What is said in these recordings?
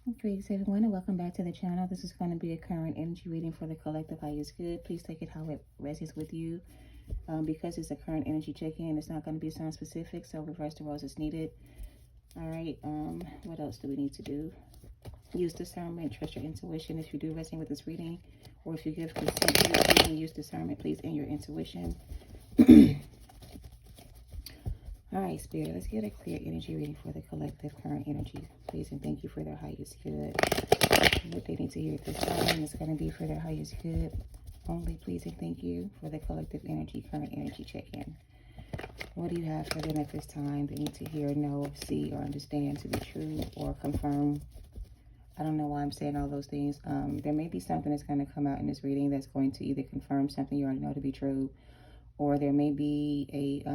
Greetings everyone and welcome back to the channel. This is going to be a current energy reading for the collective highest good. Please take it how it resonates with you. Because it's a current energy check-in, it's not going to be sound specific, so reverse the roles is needed. Alright, what else do we need to do? Use discernment, trust your intuition if you do resonate with this reading, or if you give consent to this reading, use discernment, please, and your intuition. Alright, Spirit, let's get a clear energy reading for the collective current energy. Please and thank you for their highest good. What they need to hear at this time is going to be for their highest good. Only please and thank you for the collective energy, current energy check-in. What do you have for them at this time? They need to hear, know, see, or understand to be true or confirm. I don't know why I'm saying all those things. There may be something that's going to come out in this reading that's going to either confirm something you already know to be true, or there may be a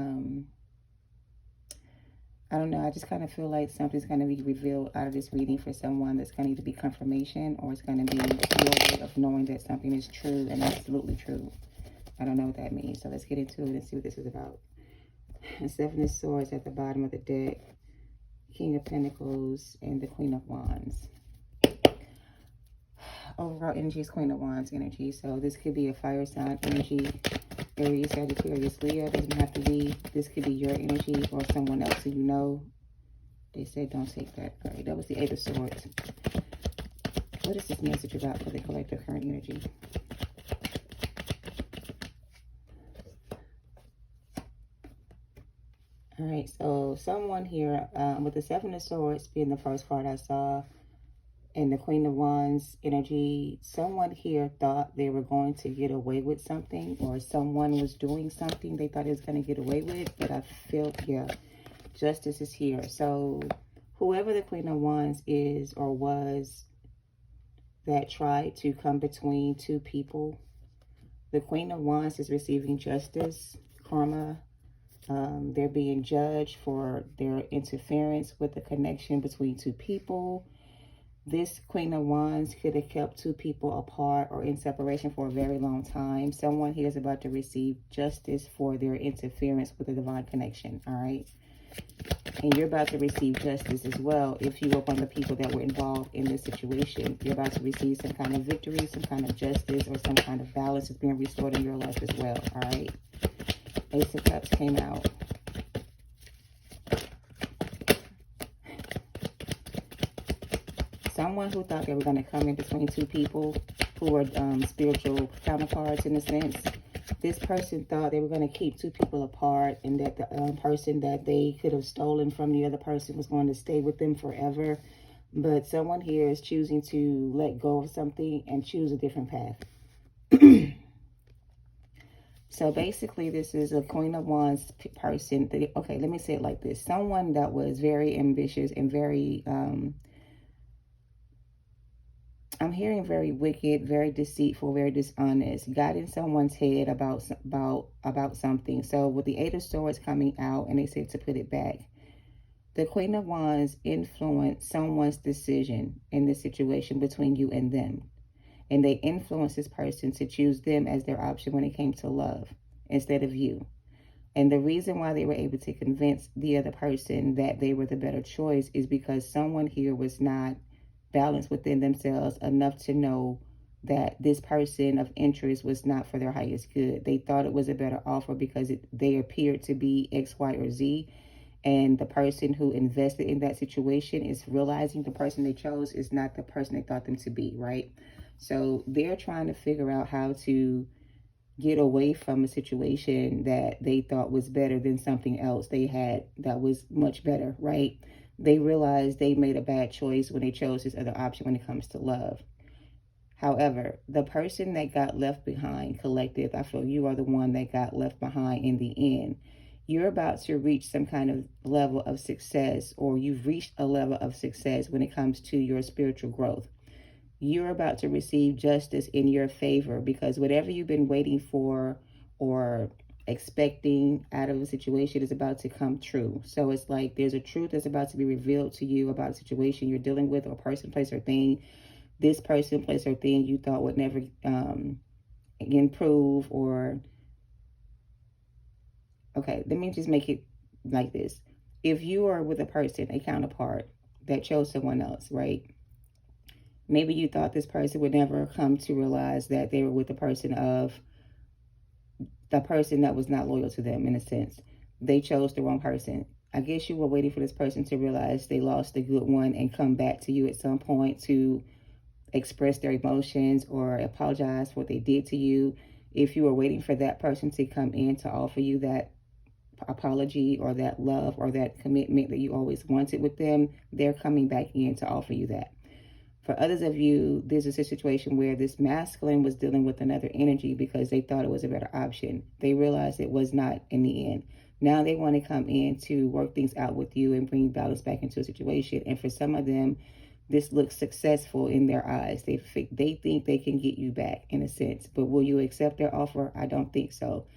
I don't know, I just kind of feel like something's going to be revealed out of this reading for someone that's going to either be confirmation or it's going to be your way of knowing that something is true and absolutely true. I don't know what that means. So let's get into it and see what this is about. Seven of Swords at the bottom of the deck. King of Pentacles and the Queen of Wands. Overall energy is Queen of Wands energy. So this could be a fire sign energy. Aries, Sagittarius, Leo, doesn't have to be. This could be your energy or someone else who you know. They said don't take that. All right, that was the Eight of Swords. What is this message about for the collective current energy? All right, so someone here with the Seven of Swords being the first card I saw, and the Queen of Wands energy, someone here thought they were going to get away with something, or someone was doing something they thought it was going to get away with, but I feel, yeah, justice is here. So whoever the Queen of Wands is or was that tried to come between two people, the Queen of Wands is receiving justice, karma. They're being judged for their interference with the connection between two people. This Queen of Wands could have kept two people apart or in separation for a very long time. Someone here is about to receive justice for their interference with the divine connection, all right? And you're about to receive justice as well if you were one of the people that were involved in this situation. You're about to receive some kind of victory, some kind of justice, or some kind of balance is being restored in your life as well, all right? Ace of Cups came out. Someone who thought they were going to come in between two people who were spiritual counterparts in a sense. This person thought they were going to keep two people apart, and that the person that they could have stolen from the other person was going to stay with them forever. But someone here is choosing to let go of something and choose a different path. So basically, this is a Queen of Wands person. Okay, let me say it like this. Someone that was very ambitious and very... I'm hearing very wicked, very deceitful, very dishonest, got in someone's head about something. So with the Eight of Swords coming out, and they said to put it back, the Queen of Wands influenced someone's decision in this situation between you and them. And they influenced this person to choose them as their option when it came to love instead of you. And the reason why they were able to convince the other person that they were the better choice is because someone here was not balanced within themselves enough to know that this person of interest was not for their highest good. They thought it was a better offer because they appeared to be X, Y, or Z. And the person who invested in that situation is realizing the person they chose is not the person they thought them to be, right? So they're trying to figure out how to get away from a situation that they thought was better than something else they had that was much better, right? They realized they made a bad choice when they chose this other option when it comes to love. However, the person that got left behind, collective, I feel you are the one that got left behind in the end. You're about to reach some kind of level of success, or you've reached a level of success when it comes to your spiritual growth. You're about to receive justice in your favor because whatever you've been waiting for or expecting out of a situation is about to come true. So it's like there's a truth that's about to be revealed to you about a situation you're dealing with, or person, place, or thing. This person, place, or thing you thought would never improve, or... Okay, let me just make it like this. If you are with a person, a counterpart, that chose someone else, right? Maybe you thought this person would never come to realize that they were with the person that was not loyal to them, in a sense. They chose the wrong person. I guess you were waiting for this person to realize they lost a good one and come back to you at some point to express their emotions or apologize for what they did to you. If you were waiting for that person to come in to offer you that apology or that love or that commitment that you always wanted with them, they're coming back in to offer you that. For others of you, this is a situation where this masculine was dealing with another energy because they thought it was a better option. They realized it was not in the end. Now they want to come in to work things out with you and bring balance back into a situation. And for some of them, this looks successful in their eyes. They think they can get you back, in a sense. But will you accept their offer? I don't think so.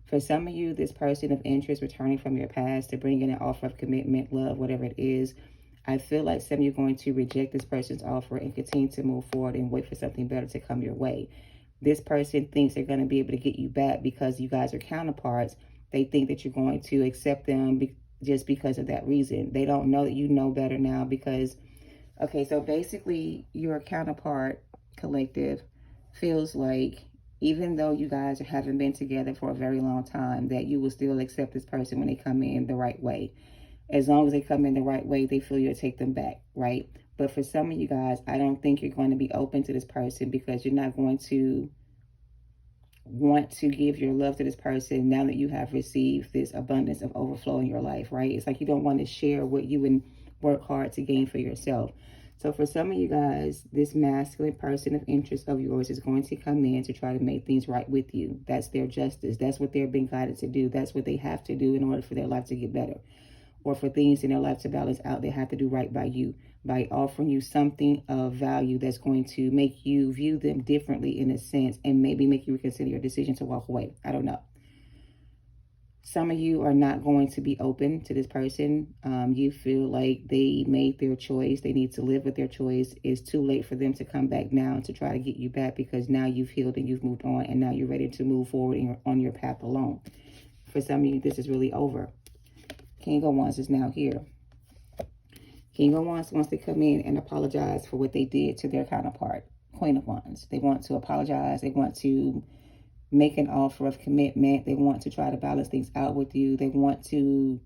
For some of you, this person of interest returning from your past to bring in an offer of commitment, love, whatever it is, I feel like some of you are going to reject this person's offer and continue to move forward and wait for something better to come your way. This person thinks they're going to be able to get you back because you guys are counterparts. They think that you're going to accept them just because of that reason. They don't know that you know better now because, okay, so basically your counterpart, collective, feels like even though you guys haven't been together for a very long time, that you will still accept this person when they come in the right way. As long as they come in the right way, they feel you'll take them back, right? But for some of you guys, I don't think you're going to be open to this person because you're not going to want to give your love to this person now that you have received this abundance of overflow in your life, right? It's like you don't want to share what you would work hard to gain for yourself. So for some of you guys, this masculine person of interest of yours is going to come in to try to make things right with you. That's their justice. That's what they're being guided to do. That's what they have to do in order for their life to get better. Or for things in their life to balance out, they have to do right by you by offering you something of value that's going to make you view them differently in a sense and maybe make you reconsider your decision to walk away. I don't know. Some of you are not going to be open to this person. You feel like they made their choice. They need to live with their choice. It's too late for them to come back now to try to get you back because now you've healed and you've moved on and now you're ready to move forward on your path alone. For some of you, this is really over. King of Wands is now here. King of Wands wants to come in and apologize for what they did to their counterpart, Queen of Wands. They want to apologize. They want to make an offer of commitment. They want to try to balance things out with you. They want to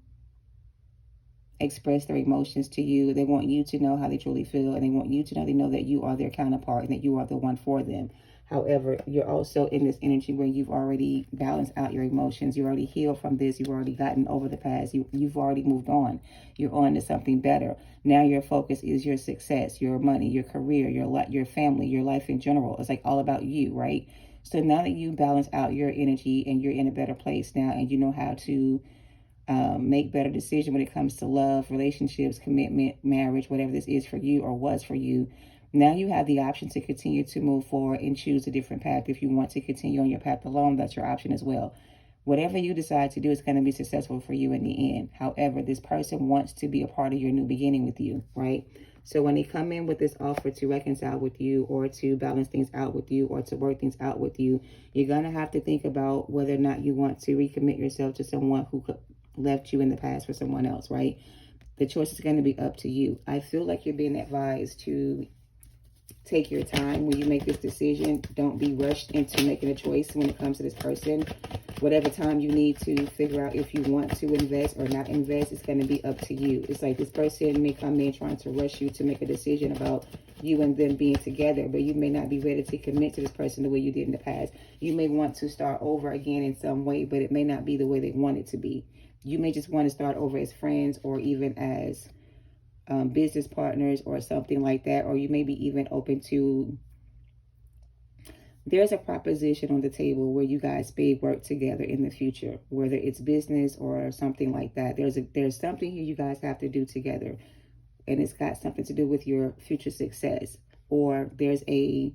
express their emotions to you. They want you to know how they truly feel, and they want you to know that you are their counterpart and that you are the one for them. However, you're also in this energy where you've already balanced out your emotions. You already healed from this. You've already gotten over the past. You've already moved on. You're on to something better. Now your focus is your success, your money, your career, your family, your life in general. It's like all about you, right? So now that you balance out your energy and you're in a better place now and you know how to make better decisions when it comes to love, relationships, commitment, marriage, whatever this is for you or was for you, now you have the option to continue to move forward and choose a different path. If you want to continue on your path alone, that's your option as well. Whatever you decide to do is going to be successful for you in the end. However, this person wants to be a part of your new beginning with you, right? So when they come in with this offer to reconcile with you or to balance things out with you or to work things out with you, you're going to have to think about whether or not you want to recommit yourself to someone who left you in the past for someone else, right? The choice is going to be up to you. I feel like you're being advised to take your time when you make this decision. Don't be rushed into making a choice when it comes to this person. Whatever time you need to figure out if you want to invest or not invest, it's going to be up to you. It's like this person may come in trying to rush you to make a decision about you and them being together, but you may not be ready to commit to this person the way you did in the past. You may want to start over again in some way, but it may not be the way they want it to be. You may just want to start over as friends or even as business partners or something like that. Or you may be even open to, there's a proposition on the table where you guys may work together in the future, whether it's business or something like that. There's something here you guys have to do together, and it's got something to do with your future success. Or there's a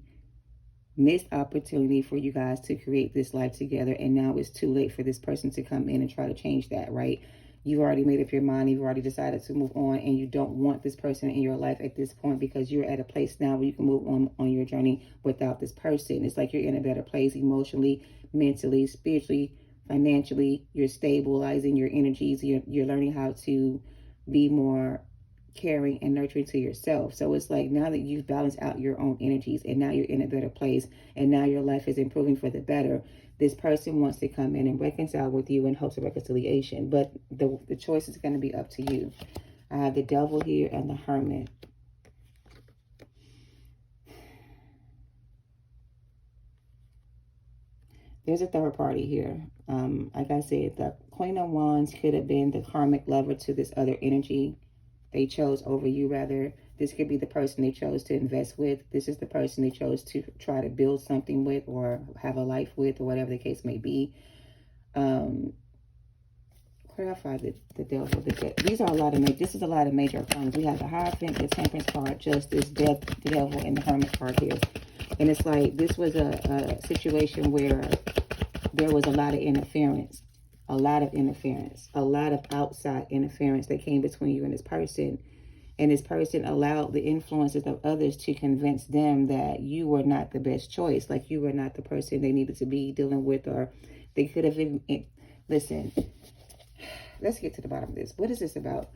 missed opportunity for you guys to create this life together, and now it's too late for this person to come in and try to change that, right? You've already made up your mind. You've already decided to move on, and you don't want this person in your life at this point because you're at a place now where you can move on your journey without this person. It's like you're in a better place emotionally, mentally, spiritually, financially. You're stabilizing your energies. You're learning how to be more caring and nurturing to yourself. So it's like now that you've balanced out your own energies and now you're in a better place and now your life is improving for the better, this person wants to come in and reconcile with you in hopes of reconciliation. But the choice is going to be up to you. I have the Devil here and the Hermit. There's a third party here. Like I said, the Queen of Wands could have been the karmic lover to this other energy they chose over you, rather. This could be the person they chose to invest with. This is the person they chose to try to build something with or have a life with, or whatever the case may be. Clarify the Devil. These are a lot of this is a lot of major arcana. We have the Hierophant, the Temperance card, Justice, Death, the Devil, and the Hermit card here. And it's like this was a situation where there was a lot of interference, a lot of outside interference that came between you and this person. And this person allowed the influences of others to convince them that you were not the best choice, like you were not the person they needed to be dealing with, or they could have even, listen, let's get to the bottom of this. What is this about?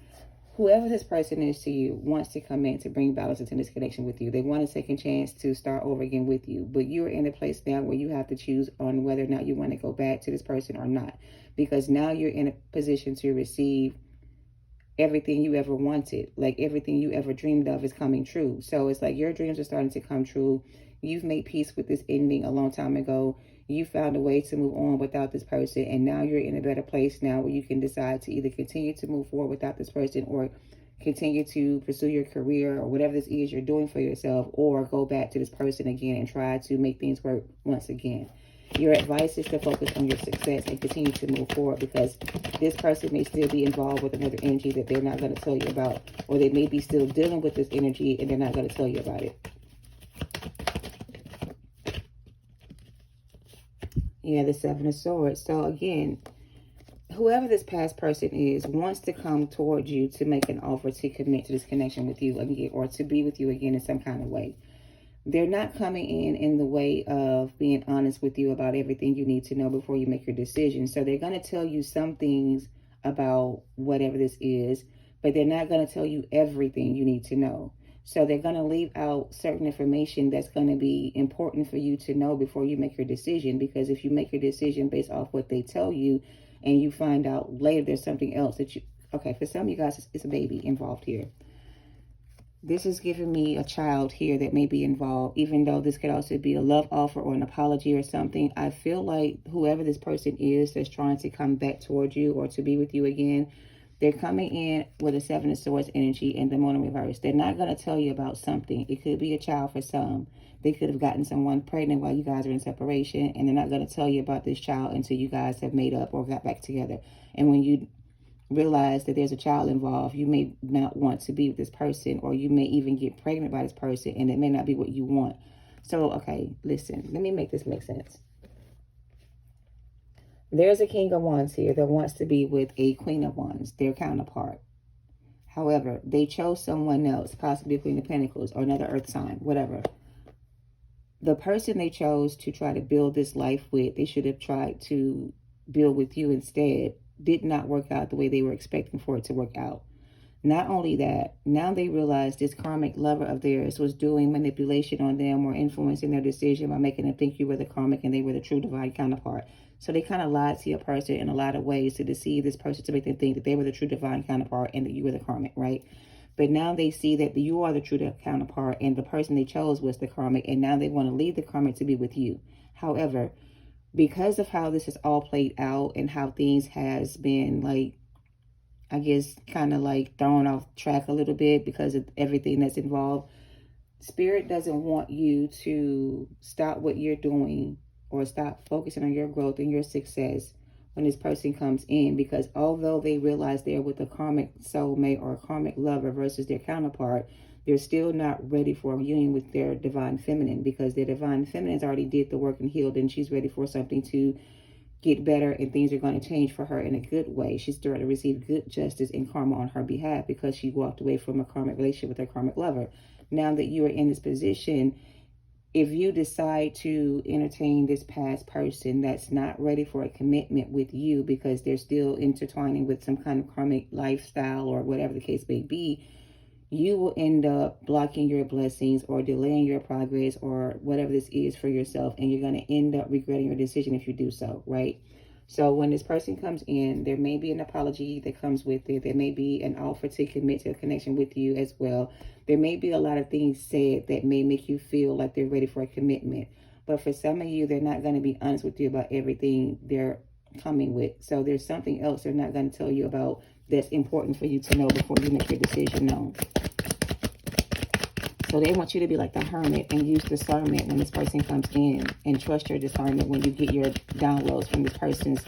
Whoever this person is to you wants to come in to bring balance into this connection with you. They want a second chance to start over again with you. But you're in a place now where you have to choose on whether or not you want to go back to this person or not. Because now you're in a position to receive everything you ever wanted. Like everything you ever dreamed of is coming true. So it's like your dreams are starting to come true. You've made peace with this ending a long time ago. You found a way to move on without this person, and now you're in a better place now where you can decide to either continue to move forward without this person or continue to pursue your career or whatever this is you're doing for yourself, or go back to this person again and try to make things work once again. Your advice is to focus on your success and continue to move forward, because this person may still be involved with another energy that they're not going to tell you about, or they may be still dealing with this energy and they're not going to tell you about it. Yeah, the Seven of Swords. So again, whoever this past person is wants to come towards you to make an offer to commit to this connection with you again, or to be with you again in some kind of way. They're not coming in the way of being honest with you about everything you need to know before you make your decision. So they're going to tell you some things about whatever this is, but they're not going to tell you everything you need to know. So they're going to leave out certain information that's going to be important for you to know before you make your decision. Because if you make your decision based off what they tell you and you find out later there's something else that you... Okay, for some of you guys, it's a baby involved here. This is giving me a child here that may be involved, even though this could also be a love offer or an apology or something. I feel like whoever this person is that's trying to come back towards you or to be with you again, they're coming in with a Seven of Swords energy and the Moon in reverse. They're not going to tell you about something. It could be a child for some. They could have gotten someone pregnant while you guys are in separation, and they're not going to tell you about this child until you guys have made up or got back together. And when you realize that there's a child involved, you may not want to be with this person, or you may even get pregnant by this person, and it may not be what you want. So, okay, listen, let me make this make sense. There's a King of Wands here that wants to be with a Queen of Wands, their counterpart. However, they chose someone else, possibly a Queen of Pentacles or another earth sign, whatever. The person they chose to try to build this life with, they should have tried to build with you instead, did not work out the way they were expecting for it to work out. Not only that, now they realize this karmic lover of theirs was doing manipulation on them or influencing their decision by making them think you were the karmic and they were the true divine counterpart. So they kind of lied to your person in a lot of ways to deceive this person, to make them think that they were the true divine counterpart and that you were the karmic, right? But now they see that you are the true counterpart and the person they chose was the karmic, and now they want to leave the karmic to be with you. However, because of how this has all played out and how things has been, like, I guess, kind of like thrown off track a little bit because of everything that's involved, Spirit doesn't want you to stop what you're doing or stop focusing on your growth and your success when this person comes in, because although they realize they're with a karmic soulmate or a karmic lover versus their counterpart, they're still not ready for a union with their divine feminine, because their divine feminine's already did the work and healed, and she's ready for something to get better, and things are going to change for her in a good way. She's starting to receive good justice and karma on her behalf because she walked away from a karmic relationship with her karmic lover. Now that you are in this position, if you decide to entertain this past person that's not ready for a commitment with you because they're still intertwining with some kind of karmic lifestyle or whatever the case may be, you will end up blocking your blessings or delaying your progress or whatever this is for yourself. And you're going to end up regretting your decision if you do so, right? So when this person comes in, there may be an apology that comes with it. There may be an offer to commit to a connection with you as well. There may be a lot of things said that may make you feel like they're ready for a commitment. But for some of you, they're not going to be honest with you about everything they're coming with. So there's something else they're not going to tell you about that's important for you to know before you make your decision known. So they want you to be like the hermit and use discernment when this person comes in, and trust your discernment when you get your downloads from this person's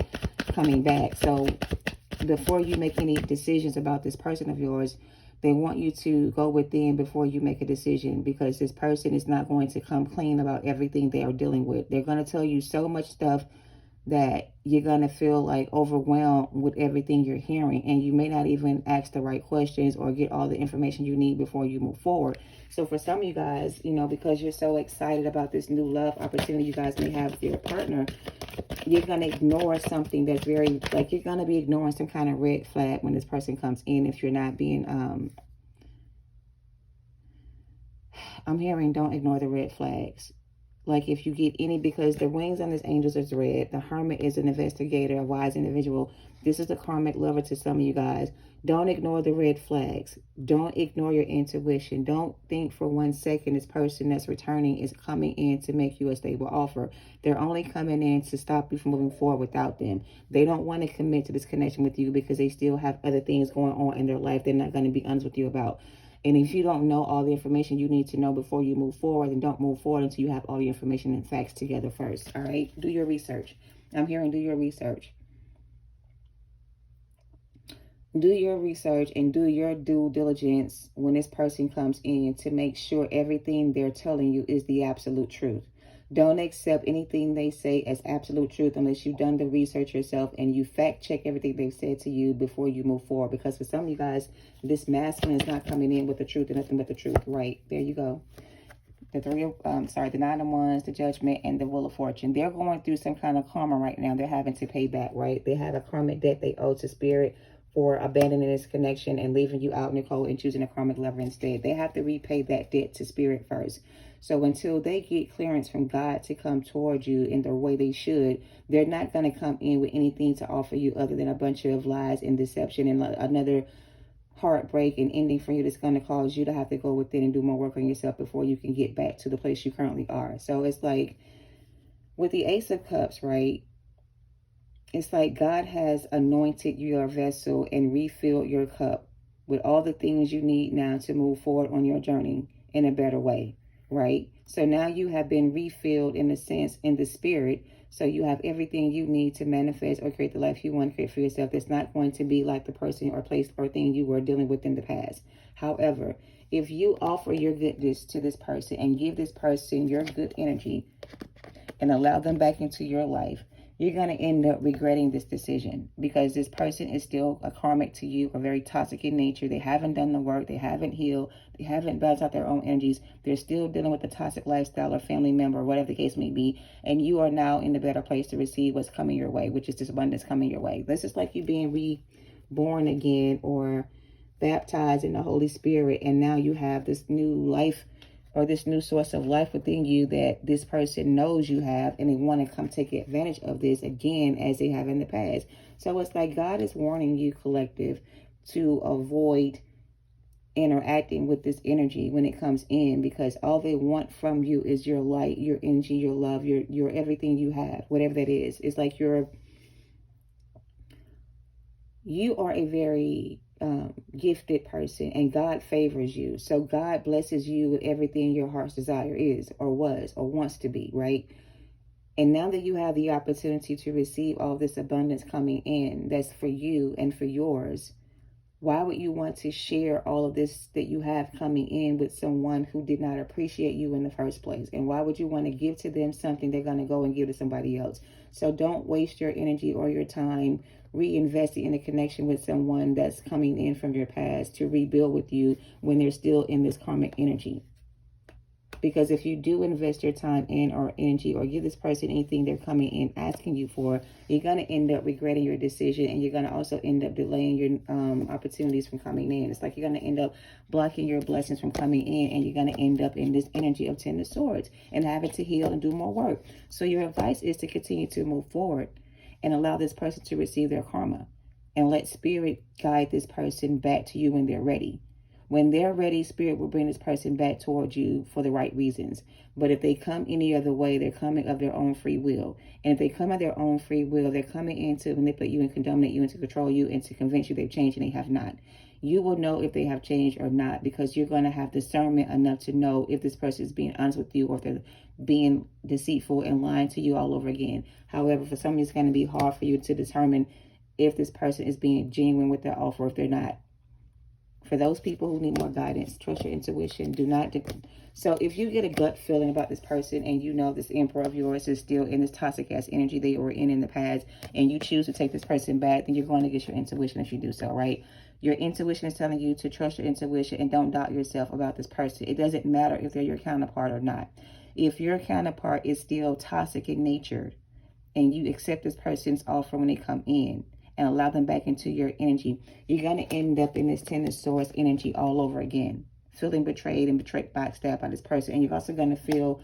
coming back. So before you make any decisions about this person of yours, they want you to go within before you make a decision, because this person is not going to come clean about everything they are dealing with. They're going to tell you so much stuff that you're going to feel like overwhelmed with everything you're hearing, and you may not even ask the right questions or get all the information you need before you move forward. So for some of you guys, you know, because you're so excited about this new love opportunity you guys may have with your partner, you're going to ignore something that's very, like, you're going to be ignoring some kind of red flag when this person comes in if you're not being, I'm hearing don't ignore the red flags. Like if you get any, because the wings on this angel is red. The hermit is an investigator, a wise individual. This is the karmic lover to some of you guys. Don't ignore the red flags. Don't ignore your intuition. Don't think for 1 second this person that's returning is coming in to make you a stable offer. They're only coming in to stop you from moving forward without them. They don't want to commit to this connection with you because they still have other things going on in their life they're not going to be honest with you about. And if you don't know all the information you need to know before you move forward, then don't move forward until you have all the information and facts together first. All right? Do your research. I'm hearing do your research. Do your research and do your due diligence when this person comes in to make sure everything they're telling you is the absolute truth. Don't accept anything they say as absolute truth unless you've done the research yourself and you fact check everything they've said to you before you move forward. Because for some of you guys, this masculine is not coming in with the truth and nothing but the truth. Right, there you go. The the 9 of Wands, the Judgment, and the Wheel of Fortune. They're going through some kind of karma right now. They're having to pay back, right? They have a karmic debt they owe to spirit for abandoning this connection and leaving you out in the cold and choosing a karmic lover instead. They have to repay that debt to spirit first. So until they get clearance from God to come towards you in the way they should, they're not going to come in with anything to offer you other than a bunch of lies and deception and another heartbreak and ending for you that's going to cause you to have to go within and do more work on yourself before you can get back to the place you currently are. So it's like with the Ace of Cups, right? It's like God has anointed your vessel and refilled your cup with all the things you need now to move forward on your journey in a better way, right? So now you have been refilled in a sense in the spirit. So you have everything you need to manifest or create the life you want to create for yourself. That's not going to be like the person or place or thing you were dealing with in the past. However, if you offer your goodness to this person and give this person your good energy and allow them back into your life, you're going to end up regretting this decision because this person is still a karmic to you, a very toxic in nature. They haven't done the work. They haven't healed. They haven't balanced out their own energies. They're still dealing with a toxic lifestyle or family member or whatever the case may be. And you are now in a better place to receive what's coming your way, which is this abundance coming your way. This is like you being reborn again or baptized in the Holy Spirit. And now you have this new life or this new source of life within you that this person knows you have, and they want to come take advantage of this again as they have in the past. So it's like God is warning you, collective, to avoid interacting with this energy when it comes in, because all they want from you is your light, your energy, your love, your everything you have, whatever that is. It's like you are a very gifted person, and God favors you. So God blesses you with everything your heart's desire is or was or wants to be, right? And now that you have the opportunity to receive all this abundance coming in that's for you and for yours, why would you want to share all of this that you have coming in with someone who did not appreciate you in the first place? And why would you want to give to them something they're going to go and give to somebody else? So don't waste your energy or your time reinvesting in a connection with someone that's coming in from your past to rebuild with you when they're still in this karmic energy. Because if you do invest your time in or energy or give this person anything they're coming in asking you for, you're going to end up regretting your decision, and you're going to also end up delaying your opportunities from coming in. It's like you're going to end up blocking your blessings from coming in, and you're going to end up in this energy of Ten of Swords and having to heal and do more work. So your advice is to continue to move forward and allow this person to receive their karma, and let spirit guide this person back to you when they're ready. When they're ready, spirit will bring this person back towards you for the right reasons. But if they come any other way, they're coming of their own free will. And if they come of their own free will, they're coming in to manipulate you and to dominate you and to control you and to convince you they've changed, and they have not. You will know if they have changed or not, because you're going to have discernment enough to know if this person is being honest with you or if they're being deceitful and lying to you all over again. However, for some, it's going to be hard for you to determine if this person is being genuine with their offer or if they're not. For those people who need more guidance, trust your intuition. Do not. So if you get a gut feeling about this person and you know this emperor of yours is still in this toxic ass energy they were in the past, and you choose to take this person back, then you're going to get your intuition if you do so, right? Your intuition is telling you to trust your intuition and don't doubt yourself about this person. It doesn't matter if they're your counterpart or not. If your counterpart is still toxic in nature and you accept this person's offer when they come in and allow them back into your energy, you're going to end up in this Ten of Swords energy all over again, feeling betrayed and backstabbed by this person. And you're also going to feel,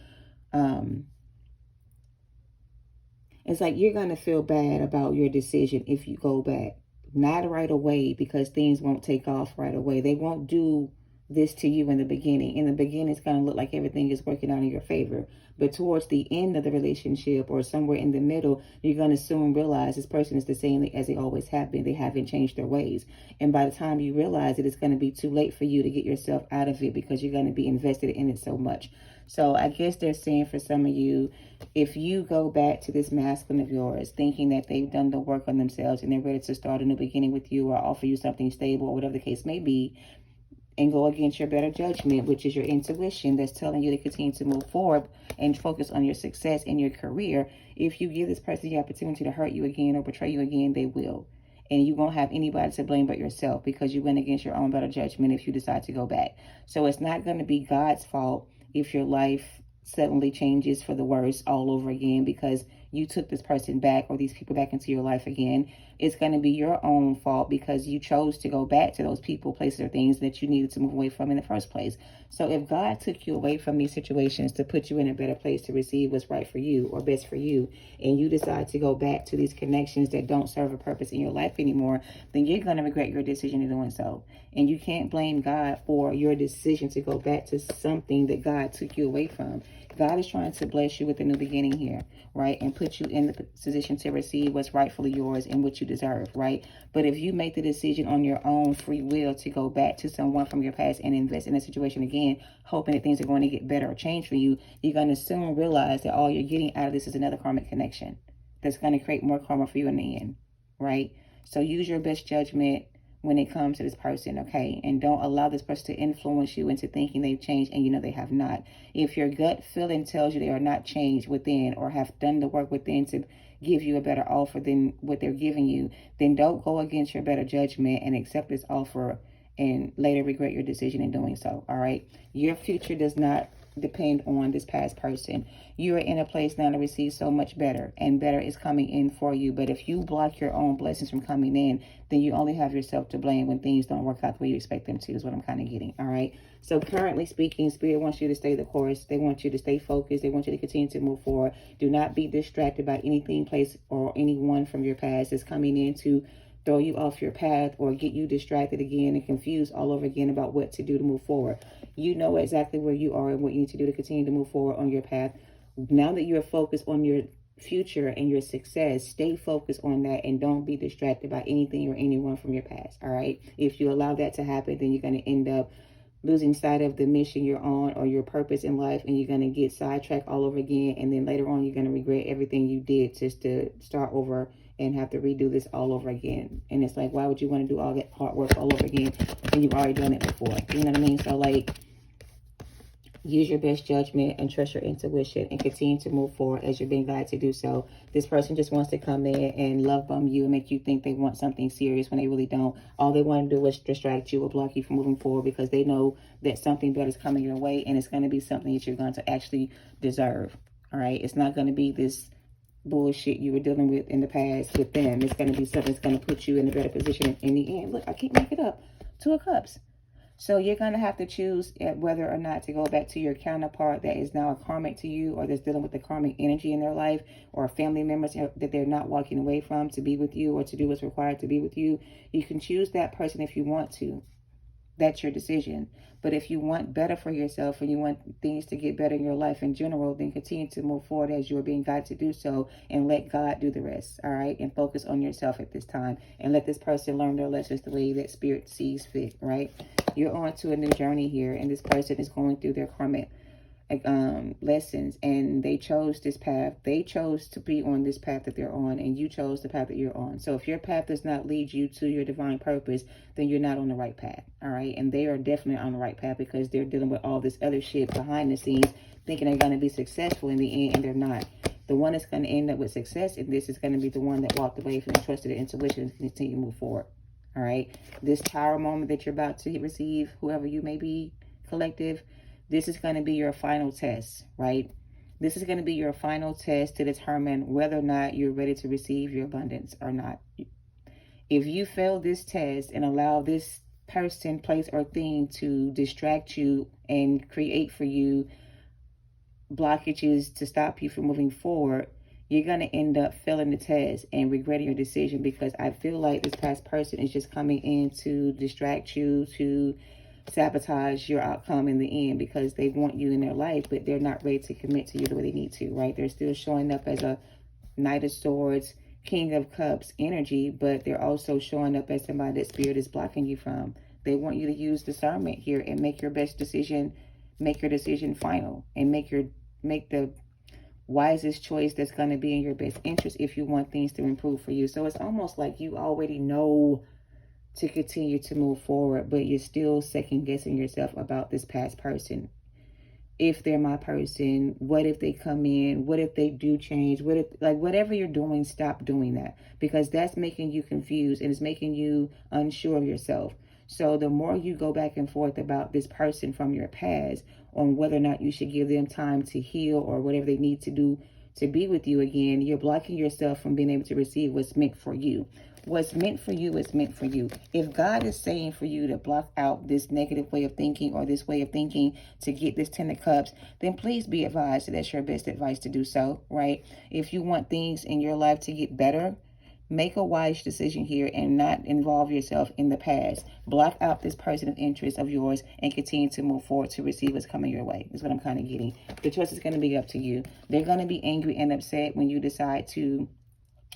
it's like you're going to feel bad about your decision if you go back. Not right away, because things won't take off right away. They won't do this to you in the beginning. In the beginning, it's going to look like everything is working out in your favor. But towards the end of the relationship or somewhere in the middle, you're going to soon realize this person is the same as they always have been. They haven't changed their ways. And by the time you realize it, it's going to be too late for you to get yourself out of it, because you're going to be invested in it so much. So I guess they're saying for some of you, if you go back to this masculine of yours thinking that they've done the work on themselves and they're ready to start a new beginning with you or offer you something stable or whatever the case may be, and go against your better judgment, which is your intuition that's telling you to continue to move forward and focus on your success in your career, if you give this person the opportunity to hurt you again or betray you again, they will. And you won't have anybody to blame but yourself, because you went against your own better judgment if you decide to go back. So it's not going to be God's fault if your life suddenly changes for the worse all over again because you took this person back or these people back into your life again. It's going to be your own fault because you chose to go back to those people, places, or things that you needed to move away from in the first place. So if God took you away from these situations to put you in a better place to receive what's right for you or best for you, and you decide to go back to these connections that don't serve a purpose in your life anymore, then you're going to regret your decision in doing so. And you can't blame God for your decision to go back to something that God took you away from. God is trying to bless you with a new beginning here, right? And put you in the position to receive what's rightfully yours and what you deserve, right? But if you make the decision on your own free will to go back to someone from your past and invest in a situation again, hoping that things are going to get better or change for you, you're going to soon realize that all you're getting out of this is another karmic connection that's going to create more karma for you in the end, right? So use your best judgment when it comes to this person, okay? And don't allow this person to influence you into thinking they've changed and you know they have not. If your gut feeling tells you they are not changed within or have done the work within to give you a better offer than what they're giving you, then don't go against your better judgment and accept this offer and later regret your decision in doing so, all right? Your future does not depend on this past person. You are in a place now to receive so much better, and better is coming in for you. But if you block your own blessings from coming in, then you only have yourself to blame when things don't work out the way you expect them to, is what I'm kind of getting, all right? So currently speaking, Spirit wants you to stay the course. They want you to stay focused. They want you to continue to move forward. Do not be distracted by anything, place, or anyone from your past that's coming in to throw you off your path or get you distracted again and confused all over again about what to do to move forward. You know exactly where you are and what you need to do to continue to move forward on your path. Now that you're focused on your future and your success, stay focused on that and don't be distracted by anything or anyone from your past, all right? If you allow that to happen, then you're going to end up losing sight of the mission you're on or your purpose in life, and you're going to get sidetracked all over again, and then later on you're going to regret everything you did just to start over and have to redo this all over again. And it's like, why would you want to do all that hard work all over again when you've already done it before? You know what I mean? So like, Use your best judgment and trust your intuition and continue to move forward as you're being guided to do so. This person just wants to come in and love bomb you and make you think they want something serious when they really don't. All they want to do is distract you or block you from moving forward because they know that something better is coming your way, and it's going to be something that you're going to actually deserve. All right? It's not going to be this bullshit you were dealing with in the past with them. It's going to be something that's going to put you in a better position in the end. Look, I can't make it up. Two of Cups. So you're going to have to choose whether or not to go back to your counterpart that is now a karmic to you, or that's dealing with the karmic energy in their life, or family members that they're not walking away from to be with you or to do what's required to be with you. You can choose that person if you want to. That's your decision. But if you want better for yourself and you want things to get better in your life in general, then continue to move forward as you are being guided to do so, and let God do the rest. All right? And focus on yourself at this time, and let this person learn their lessons the way that spirit sees fit. Right? You're on to a new journey here, and this person is going through their karmic lessons, and they chose this path. They chose to be on this path that they're on, and you chose the path that you're on. So if your path does not lead you to your divine purpose, then you're not on the right path. All right? And they are definitely on the right path because they're dealing with all this other shit behind the scenes, thinking they're going to be successful in the end, and they're not. The one that's going to end up with success in this is going to be the one that walked away from the trusted intuition and continue to move forward. All right? This tower moment that you're about to receive, whoever you may be, collective, this is going to be your final test, right? This is going to be your final test to determine whether or not you're ready to receive your abundance or not. If you fail this test and allow this person, place, or thing to distract you and create for you blockages to stop you from moving forward, you're going to end up failing the test and regretting your decision, because I feel like this past person is just coming in to distract you, to sabotage your outcome in the end, because they want you in their life, but they're not ready to commit to you the way they need to, right? They're still showing up as a Knight of Swords, King of Cups energy, but they're also showing up as somebody that spirit is blocking you from. They want you to use discernment here and make your best decision, make your decision final, and make the wisest choice that's going to be in your best interest if you want things to improve for you. So it's almost like you already know to continue to move forward, but you're still second guessing yourself about this past person. If they're my person, what if they come in? What if they do change? What if, like, whatever you're doing, stop doing that, because that's making you confused and it's making you unsure of yourself. So the more you go back and forth about this person from your past on whether or not you should give them time to heal or whatever they need to do to be with you again, you're blocking yourself from being able to receive what's meant for you. What's meant for you is meant for you. If God is saying for you to block out this negative way of thinking or this way of thinking to get this 10 of Cups, then please be advised that that's your best advice to do so, right? If you want things in your life to get better, make a wise decision here and not involve yourself in the past. Block out this person of interest of yours and continue to move forward to receive what's coming your way, is what I'm kind of getting. The choice is going to be up to you. They're going to be angry and upset when you decide to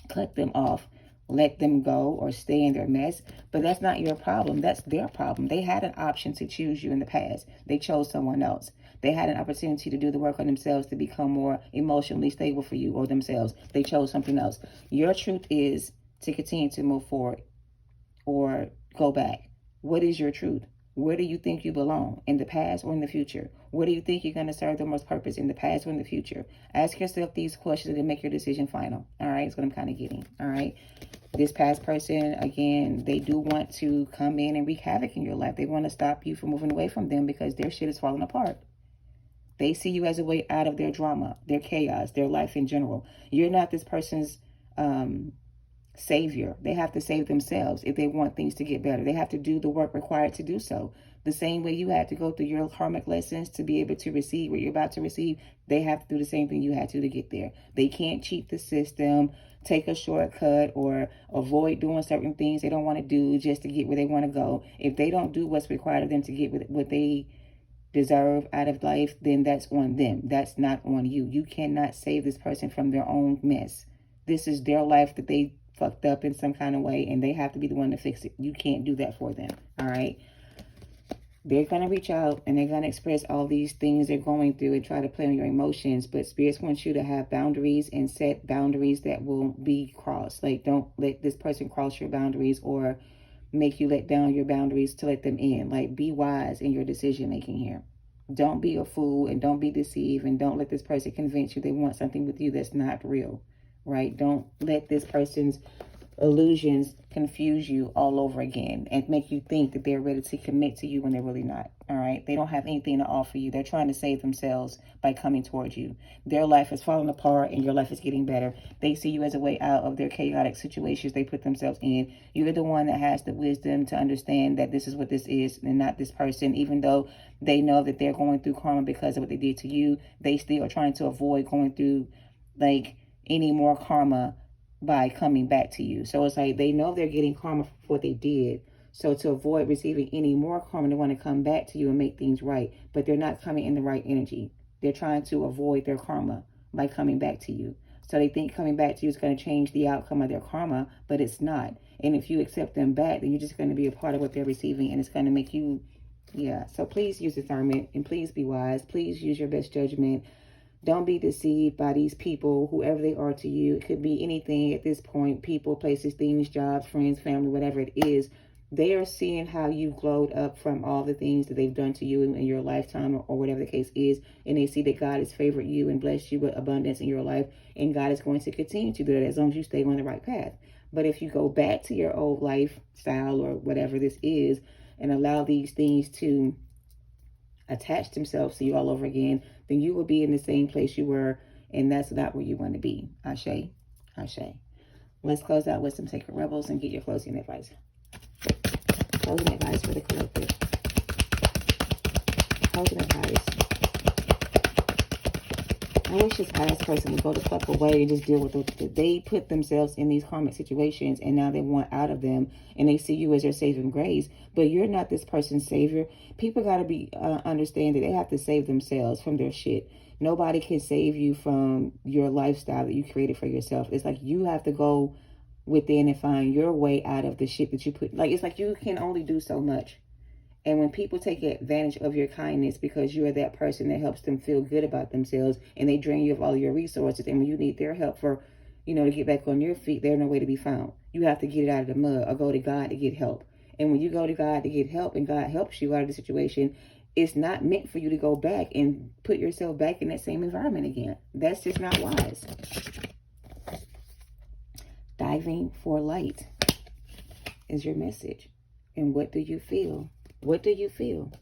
cut them off, let them go, or stay in their mess. But that's not your problem. That's their problem. They had an option to choose you in the past. They chose someone else. They had an opportunity to do the work on themselves to become more emotionally stable for you or themselves. They chose something else. Your truth is to continue to move forward or go back. What is your truth? Where do you think you belong? In the past or in the future? Where do you think you're going to serve the most purpose? In the past or in the future? Ask yourself these questions and make your decision final. All right, that's what I'm kind of getting. All right. This past person, again, they do want to come in and wreak havoc in your life. They want to stop you from moving away from them because their shit is falling apart. They see you as a way out of their drama, their chaos, their life in general. You're not this person's savior. They have to save themselves if they want things to get better. They have to do the work required to do so. The same way you had to go through your karmic lessons to be able to receive what you're about to receive, they have to do the same thing you had to get there. They can't cheat the system, take a shortcut, or avoid doing certain things they don't want to do just to get where they want to go. If they don't do what's required of them to get what they deserve out of life, then that's on them. That's not on you. You cannot save this person from their own mess. This is their life that they fucked up in some kind of way, and they have to be the one to fix it. You can't do that for them. All right. They're going to reach out and they're going to express all these things they're going through and try to play on your emotions. But spirits want you to have boundaries and set boundaries that will be crossed. Like, don't let this person cross your boundaries or make you let down your boundaries to let them in. Like, be wise in your decision making here. Don't be a fool and don't be deceived, and don't let this person convince you they want something with you that's not real, right? Don't let this person's illusions confuse you all over again and make you think that they're ready to commit to you when they're really not. All right, they don't have anything to offer you. They're trying to save themselves by coming towards you. Their life is falling apart and your life is getting better. They see you as a way out of their chaotic situations they put themselves in. You're the one that has the wisdom to understand that this is what this is and not this person. Even though they know that they're going through karma because of what they did to you, they still are trying to avoid going through like any more karma by coming back to you. So it's like they know they're getting karma for what they did. So to avoid receiving any more karma, they want to come back to you and make things right. But they're not coming in the right energy. They're trying to avoid their karma by coming back to you. So they think coming back to you is going to change the outcome of their karma, but it's not. And if you accept them back, then you're just going to be a part of what they're receiving, and it's going to make you, yeah. So please use discernment and please be wise. Please use your best judgment. Don't be deceived by these people, whoever they are to you. It could be anything at this point. People, places, things, jobs, friends, family, whatever it is. They are seeing how you've glowed up from all the things that they've done to you in your lifetime or whatever the case is. And they see that God has favored you and blessed you with abundance in your life. And God is going to continue to do that as long as you stay on the right path. But if you go back to your old lifestyle or whatever this is and allow these things to attach themselves to you all over again, then you will be in the same place you were, and that's not where you want to be. Ashe, Ashe. Let's close out with some sacred rebels and get your closing advice. Closing advice for the collective. Closing advice. I wish this last person would go the fuck away and just deal with it. They put themselves in these karmic situations and now they want out of them, and they see you as their saving grace, but you're not this person's savior. People got to be understand that they have to save themselves from their shit. Nobody can save you from your lifestyle that you created for yourself. It's like you have to go within and find your way out of the shit that you put. Like, it's like you can only do so much. And when people take advantage of your kindness because you're that person that helps them feel good about themselves, and they drain you of all your resources, and when you need their help for, to get back on your feet, they're no way to be found. You have to get it out of the mud or go to God to get help. And when you go to God to get help and God helps you out of the situation, it's not meant for you to go back and put yourself back in that same environment again. That's just not wise. Diving for light is your message. And what do you feel? What do you feel?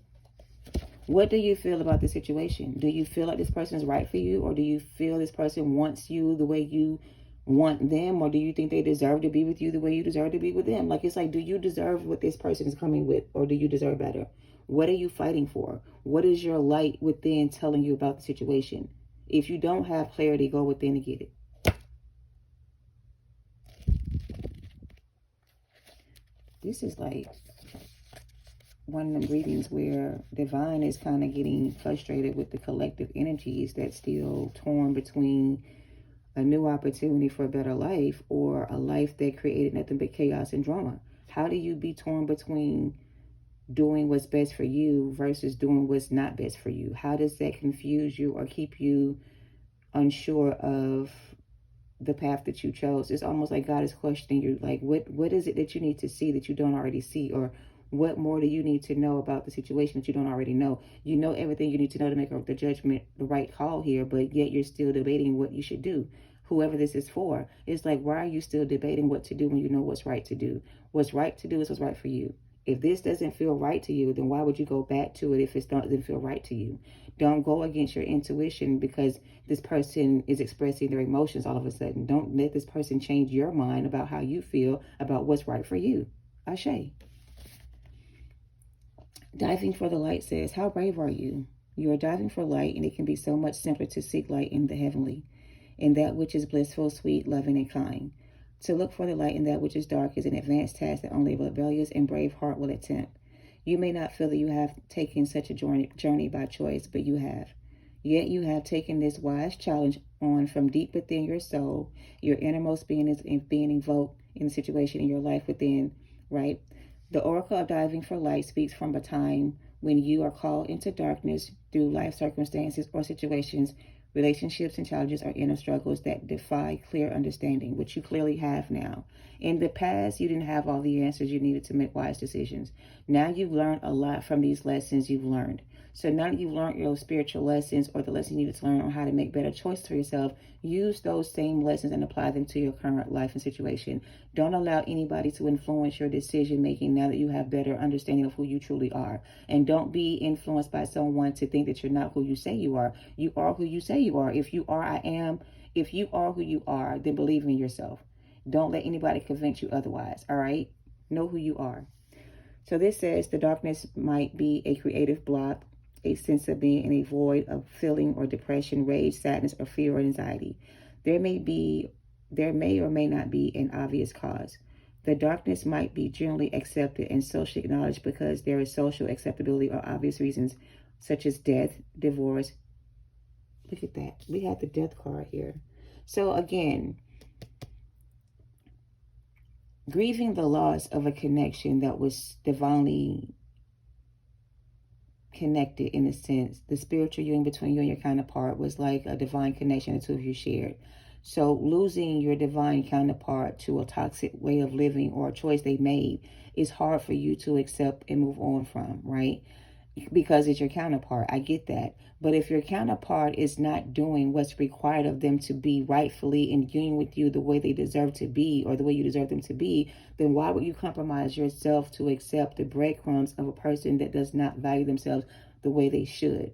What do you feel about the situation? Do you feel like this person is right for you? Or do you feel this person wants you the way you want them? Or do you think they deserve to be with you the way you deserve to be with them? Like, it's like, do you deserve what this person is coming with? Or do you deserve better? What are you fighting for? What is your light within telling you about the situation? If you don't have clarity, go within to get it. This is like one of them readings where divine is kind of getting frustrated with the collective energies that's still torn between a new opportunity for a better life or a life that created nothing but chaos and drama. How do you be torn between doing what's best for you versus doing what's not best for you? How does that confuse you or keep you unsure of the path that you chose? It's almost like God is questioning you, like, what is it that you need to see that you don't already see? Or what more do you need to know about the situation that you don't already know? You know everything you need to know to make the judgment, the right call here, but yet you're still debating what you should do. Whoever this is for, it's like, why are you still debating what to do when you know what's right to do? What's right to do is what's right for you. If this doesn't feel right to you, then why would you go back to it if it doesn't feel right to you? Don't go against your intuition because this person is expressing their emotions all of a sudden. Don't let this person change your mind about how you feel about what's right for you. Ashe. Diving for the light says, how brave are you? You are diving for light, and it can be so much simpler to seek light in the heavenly, in that which is blissful, sweet, loving, and kind. To look for the light in that which is dark is an advanced task that only a rebellious and brave heart will attempt. You may not feel that you have taken such a journey by choice, but you have. Yet you have taken this wise challenge on from deep within your soul. Your innermost being is being invoked in the situation in your life within, right? The oracle of diving for light speaks from a time when you are called into darkness through life circumstances or situations, relationships and challenges or inner struggles that defy clear understanding, which you clearly have now. In the past, you didn't have all the answers you needed to make wise decisions. Now you've learned a lot from these lessons you've learned. So now that you've learned your spiritual lessons or the lessons you needed to learn on how to make better choices for yourself, use those same lessons and apply them to your current life and situation. Don't allow anybody to influence your decision making now that you have better understanding of who you truly are. And don't be influenced by someone to think that you're not who you say you are. You are who you say you are. If you are, I am. If you are who you are, then believe in yourself. Don't let anybody convince you otherwise. All right? Know who you are. So this says the darkness might be a creative block, a sense of being in a void of feeling or depression, rage, sadness, or fear or anxiety. There may or may not be an obvious cause. The darkness might be generally accepted and socially acknowledged because there is social acceptability or obvious reasons such as death, divorce. Look at that. We have the death card here. So again, grieving the loss of a connection that was divinely connected in a sense. The spiritual union between you and your counterpart was like a divine connection the two of you shared. So losing your divine counterpart to a toxic way of living or a choice they made is hard for you to accept and move on from, right? Because it's your counterpart. I get that. But if your counterpart is not doing what's required of them to be rightfully in union with you the way they deserve to be or the way you deserve them to be, then why would you compromise yourself to accept the breadcrumbs of a person that does not value themselves the way they should?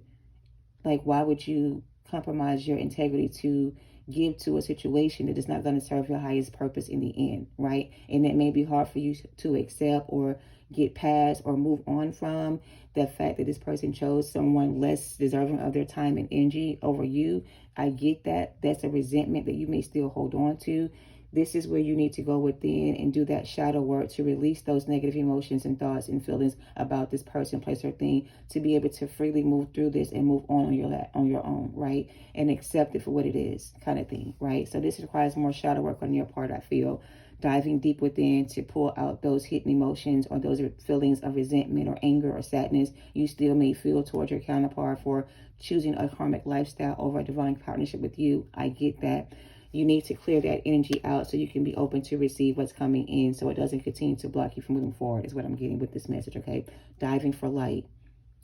Like, why would you compromise your integrity to give to a situation that is not going to serve your highest purpose in the end, right? And it may be hard for you to accept or get past or move on from the fact that this person chose someone less deserving of their time and energy over you. I get that. That's a resentment that you may still hold on to. This is where you need to go within and do that shadow work to release those negative emotions and thoughts and feelings about this person, place, or thing, to be able to freely move through this and move on your own, right? And accept it for what it is, kind of thing, right? So this requires more shadow work on your part, I feel. Diving deep within to pull out those hidden emotions or those feelings of resentment or anger or sadness you still may feel towards your counterpart for choosing a karmic lifestyle over a divine partnership with you. I get that. You need to clear that energy out so you can be open to receive what's coming in so it doesn't continue to block you from moving forward, is what I'm getting with this message, okay? Diving for light.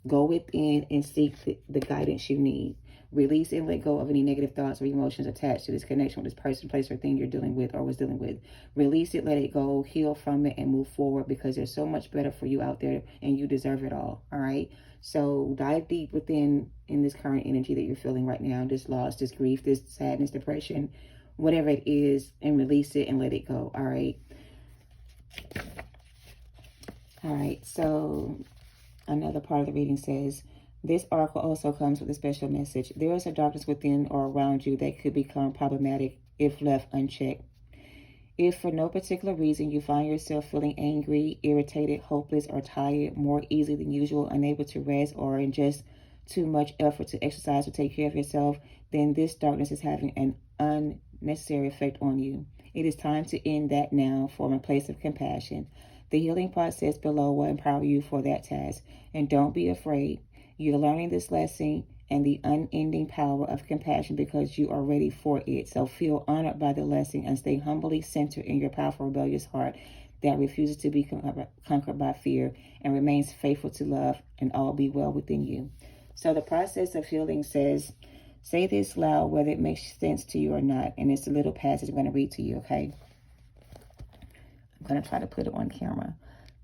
Go within and seek the guidance you need. Release and let go of any negative thoughts or emotions attached to this connection with this person, place, or thing you're dealing with or was dealing with. Release it, let it go, heal from it, and move forward because there's so much better for you out there and you deserve it all, all right? So dive deep within in this current energy that you're feeling right now, this loss, this grief, this sadness, depression, whatever it is, and release it and let it go, all right? All right, so another part of the reading says, this article also comes with a special message. There is a darkness within or around you that could become problematic if left unchecked. If for no particular reason you find yourself feeling angry, irritated, hopeless, or tired more easily than usual, unable to rest, or in just too much effort to exercise or take care of yourself, then this darkness is having an unnecessary effect on you. It is time to end that now, from a place of compassion. The healing process below will empower you for that task. And don't be afraid. You're learning this lesson and the unending power of compassion because you are ready for it. So feel honored by the lesson and stay humbly centered in your powerful, rebellious heart that refuses to be conquered by fear and remains faithful to love, and all be well within you. So the process of healing says, say this loud whether it makes sense to you or not. And it's a little passage I'm going to read to you, okay? I'm going to try to put it on camera.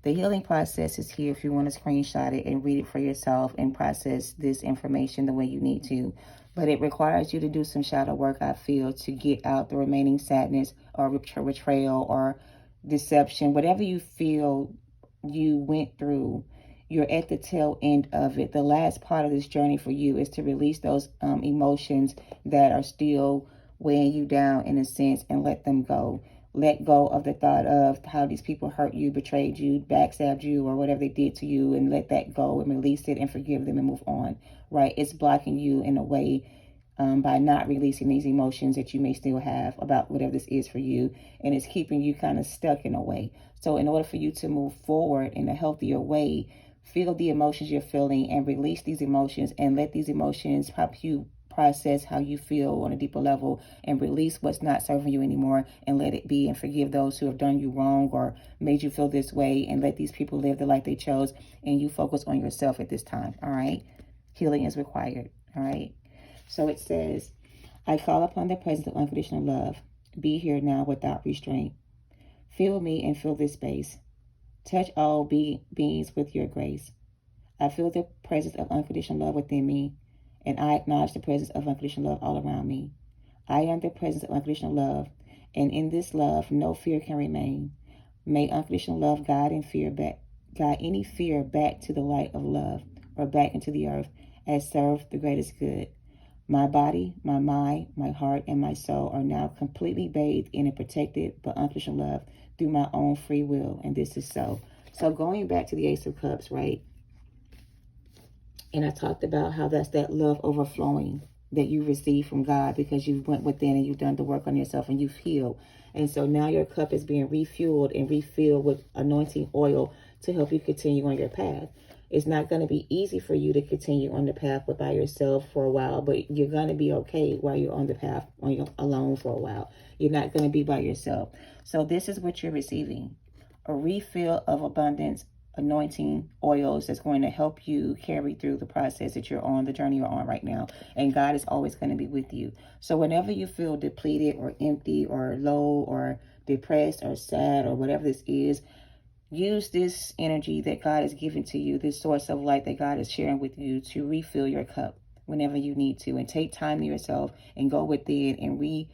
The healing process is here if you want to screenshot it and read it for yourself and process this information the way you need to. But it requires you to do some shadow work, I feel, to get out the remaining sadness or betrayal or deception. Whatever you feel you went through, you're at the tail end of it. The last part of this journey for you is to release those emotions that are still weighing you down in a sense and let them go. Let go of the thought of how these people hurt you, betrayed you, backstabbed you, or whatever they did to you, and let that go and release it and forgive them and move on, right? It's blocking you in a way by not releasing these emotions that you may still have about whatever this is for you, and it's keeping you kind of stuck in a way. So in order for you to move forward in a healthier way, feel the emotions you're feeling and release these emotions and let these emotions help you process how you feel on a deeper level and release what's not serving you anymore and let it be, and forgive those who have done you wrong or made you feel this way, and let these people live the life they chose, and you focus on yourself at this time, all right? healing is required. All right. So it says, I call upon the presence of unconditional love. Be here now without restraint. Feel me and feel this space. Touch all beings with your grace. I feel the presence of unconditional love within me, and I acknowledge the presence of unconditional love all around me. I am the presence of unconditional love, and in this love, no fear can remain. May unconditional love guide any fear back to the light of love, or back into the earth, as serve the greatest good. My body, my mind, my heart, and my soul are now completely bathed in and protected by unconditional love through my own free will, and this is so. So going back to the Ace of Cups, right? And I talked about how that's that love overflowing that you receive from God because you went within and you've done the work on yourself and you've healed. And so now your cup is being refueled and refilled with anointing oil to help you continue on your path. It's not going to be easy for you to continue on the path by yourself for a while, but you're going to be okay while you're on the path alone for a while. You're not going to be by yourself. So this is what you're receiving: a refill of abundance, anointing oils that's going to help you carry through the process that you're on, the journey you're on right now. And God is always going to be with you. So whenever you feel depleted or empty or low or depressed or sad or whatever this is, use this energy that God has given to you, this source of light that God is sharing with you, to refill your cup whenever you need to. And take time to yourself and go within and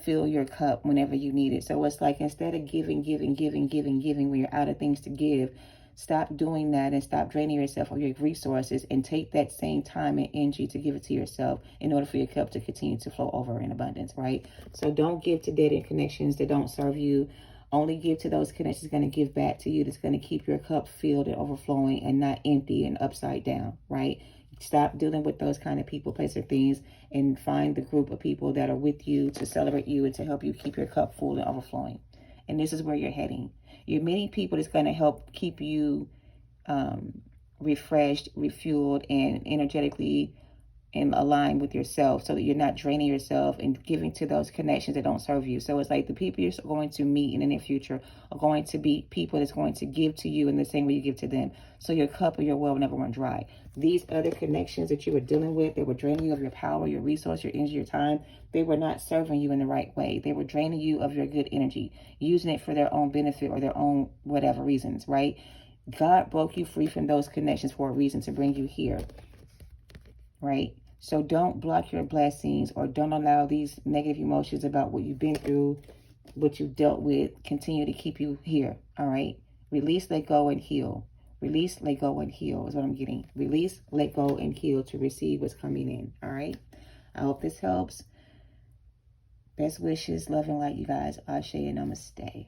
fill your cup whenever you need it. So it's like, instead of giving when you're out of things to give, stop doing that and stop draining yourself of your resources, and take that same time and energy to give it to yourself in order for your cup to continue to flow over in abundance, right? So don't give to dead-end connections that don't serve you. Only give to those connections going to give back to you, that's going to keep your cup filled and overflowing and not empty and upside down, right? Stop dealing with those kind of people, places, or things, and find the group of people that are with you to celebrate you and to help you keep your cup full and overflowing. And this is where you're heading. You're meeting people that's going to help keep you refreshed, refueled, and energetically and align with yourself, so that you're not draining yourself and giving to those connections that don't serve you. So it's like the people you're going to meet in the near future are going to be people that's going to give to you in the same way you give to them. So your cup or your well will never run dry. These other connections that you were dealing with, they were draining you of your power, your resource, your energy, your time. They were not serving you in the right way. They were draining you of your good energy, using it for their own benefit or their own whatever reasons, right? God broke you free from those connections for a reason, to bring you here, right? So don't block your blessings, or don't allow these negative emotions about what you've been through, what you've dealt with, continue to keep you here, all right? Release, let go, and heal. Release, let go, and heal is what I'm getting. Release, let go, and heal to receive what's coming in, all right? I hope this helps. Best wishes, love, and light, you guys. Ashe and Namaste.